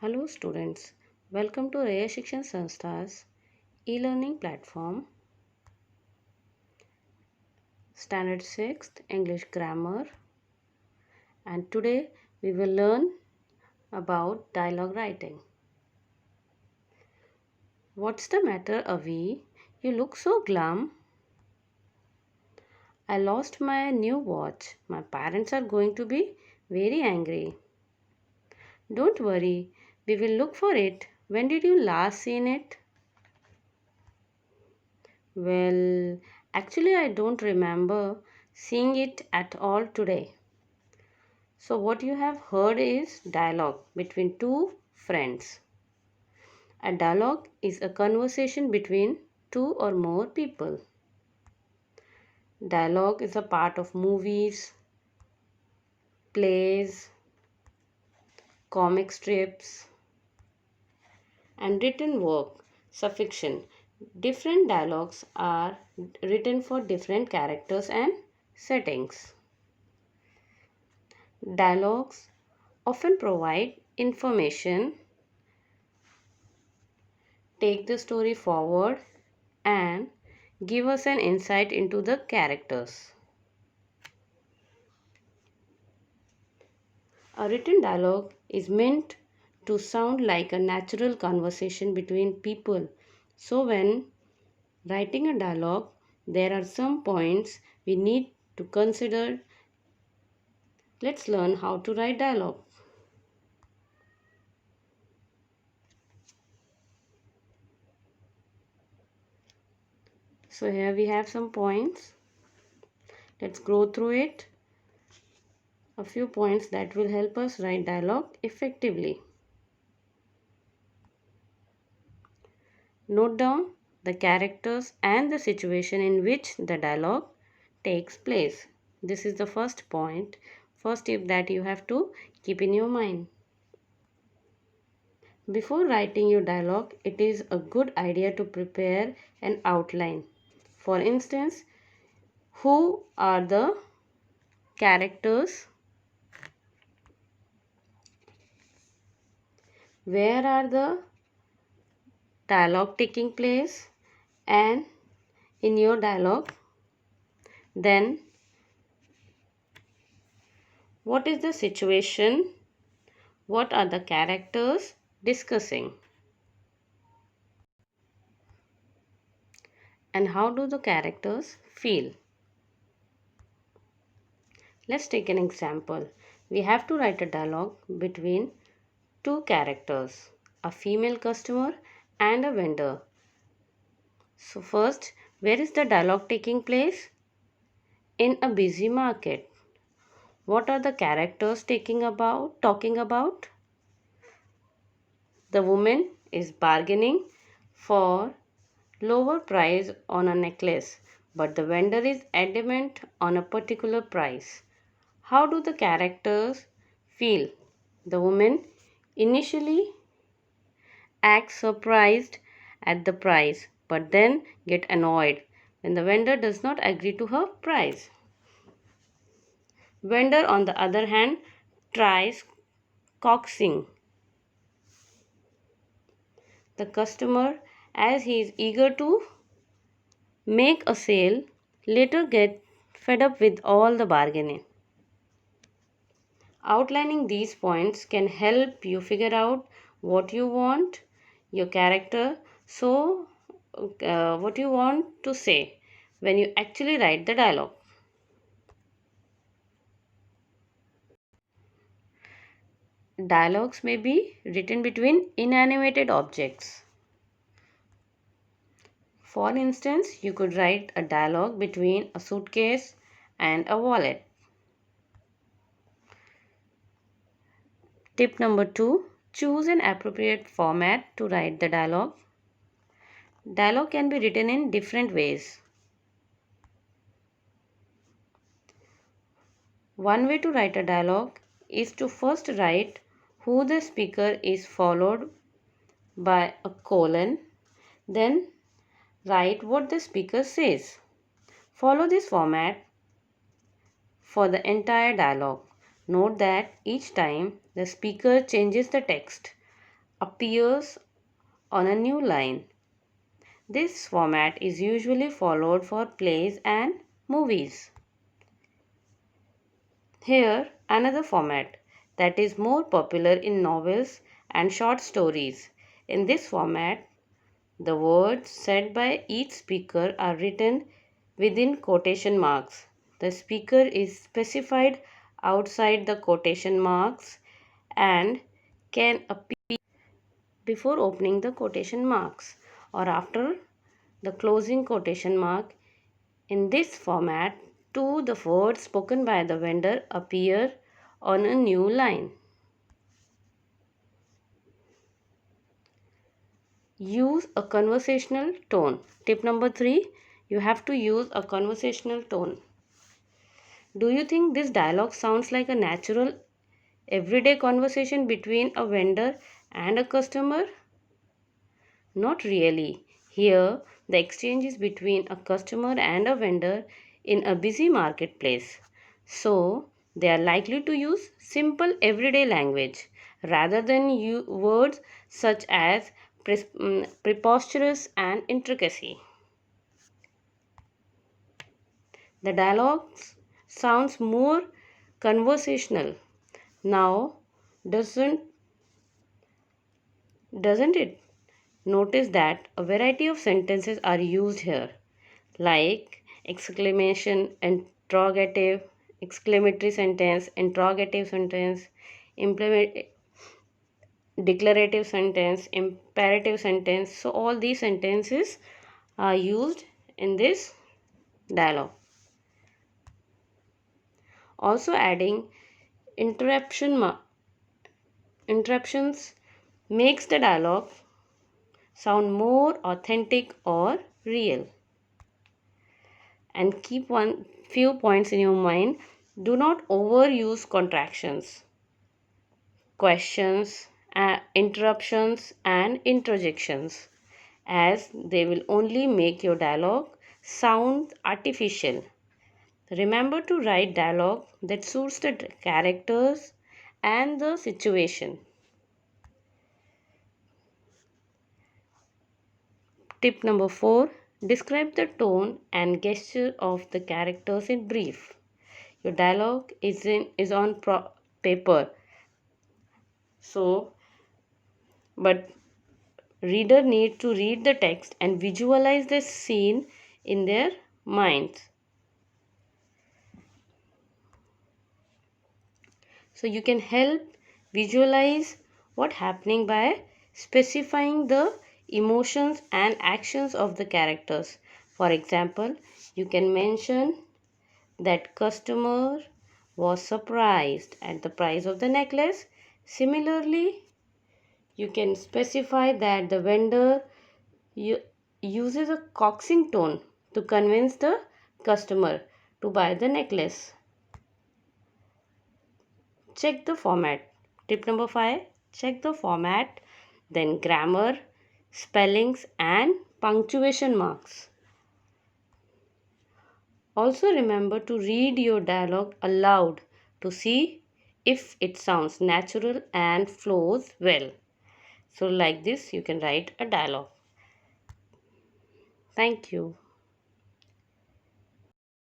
Hello students, welcome to Raya Shikshan Sanstha's e-learning platform, Standard 6th English Grammar, and today we will learn about dialogue writing. What's the matter, Avi? You look so glum. I lost my new watch. My parents are going to be very angry. Don't worry, we will look for it. When did you last seen it? Well, actually, I don't remember seeing it at all today. So, what you have heard is dialogue between two friends. A dialogue is a conversation between two or more people. Dialogue is a part of movies, plays, comic strips, and written work, fiction. Different dialogues are written for different characters and settings. Dialogues often provide information, take the story forward, and give us an insight into the characters. A written dialogue is meant to sound like a natural conversation between people. So, when writing a dialogue, there are some points we need to consider. Let's learn how to write dialogue. So, here we have some points. Let's go through it. A few points that will help us write dialogue effectively. Note down the characters and the situation in which the dialogue takes place. This is the first point, first tip that you have to keep in your mind. Before writing your dialogue, it is a good idea to prepare an outline. For instance, who are the characters? Where are the dialogue taking place? And in your dialogue, then what is the situation? What are the characters discussing? And how do the characters feel? Let's take an example. We have to write a dialogue between two characters, a female customer and a vendor. So first, where is the dialogue taking place? In a busy market. What are the characters talking about? The woman is bargaining for lower price on a necklace, but the vendor is adamant on a particular price. How do the characters feel? The woman initially acts surprised at the price, but then get annoyed when the vendor does not agree to her price. Vendor, on the other hand, tries coaxing the customer as he is eager to make a sale, later get fed up with all the bargaining. Outlining these points can help you figure out what you want your character what you want to say when you actually write the dialogue. Dialogues may be written between inanimate objects. For instance, you could write a dialogue between a suitcase and a wallet. Tip number 2, choose an appropriate format to write the dialogue. Dialogue can be written in different ways. One way to write a dialogue is to first write who the speaker is followed by a colon, then write what the speaker says. Follow this format for the entire dialogue. Note that each time the speaker changes the text, appears on a new line. This format is usually followed for plays and movies. Here, another format that is more popular in novels and short stories. In this format, the words said by each speaker are written within quotation marks. The speaker is specified outside the quotation marks and can appear before opening the quotation marks or after the closing quotation mark. In this format, too, the words spoken by the vendor appear on a new line. Use a conversational tone. Tip number 3, you have to use a conversational tone. Do you think this dialogue sounds like a natural, everyday conversation between a vendor and a customer? Not really. Here, the exchange is between a customer and a vendor in a busy marketplace. So, they are likely to use simple everyday language rather than words such as preposterous and intricacy. The dialogue sounds more conversational now, doesn't doesn't it? Notice that a variety of sentences are used here, like exclamation, interrogative, exclamatory sentence, interrogative sentence, implement, declarative sentence, imperative sentence. So, all these sentences are used in this dialogue. Also, adding interruptions makes the dialogue sound more authentic or real. And keep one few points in your mind. Do not overuse contractions, questions, interruptions and interjections, as they will only make your dialogue sound artificial. Remember to write dialogue that suits the characters and the situation. Tip number 4, describe the tone and gesture of the characters in brief. Your dialogue is on paper, so but reader need to read the text and visualize the scene in their minds. So you can help visualize what happening by specifying the emotions and actions of the characters. For example, you can mention that customer was surprised at the price of the necklace. Similarly, you can specify that the vendor uses a coaxing tone to convince the customer to buy the necklace. Check the format. Tip number 5, check the format, then grammar, spellings and punctuation marks. Also remember to read your dialogue aloud to see if it sounds natural and flows well. So like this you can write a dialogue. Thank you.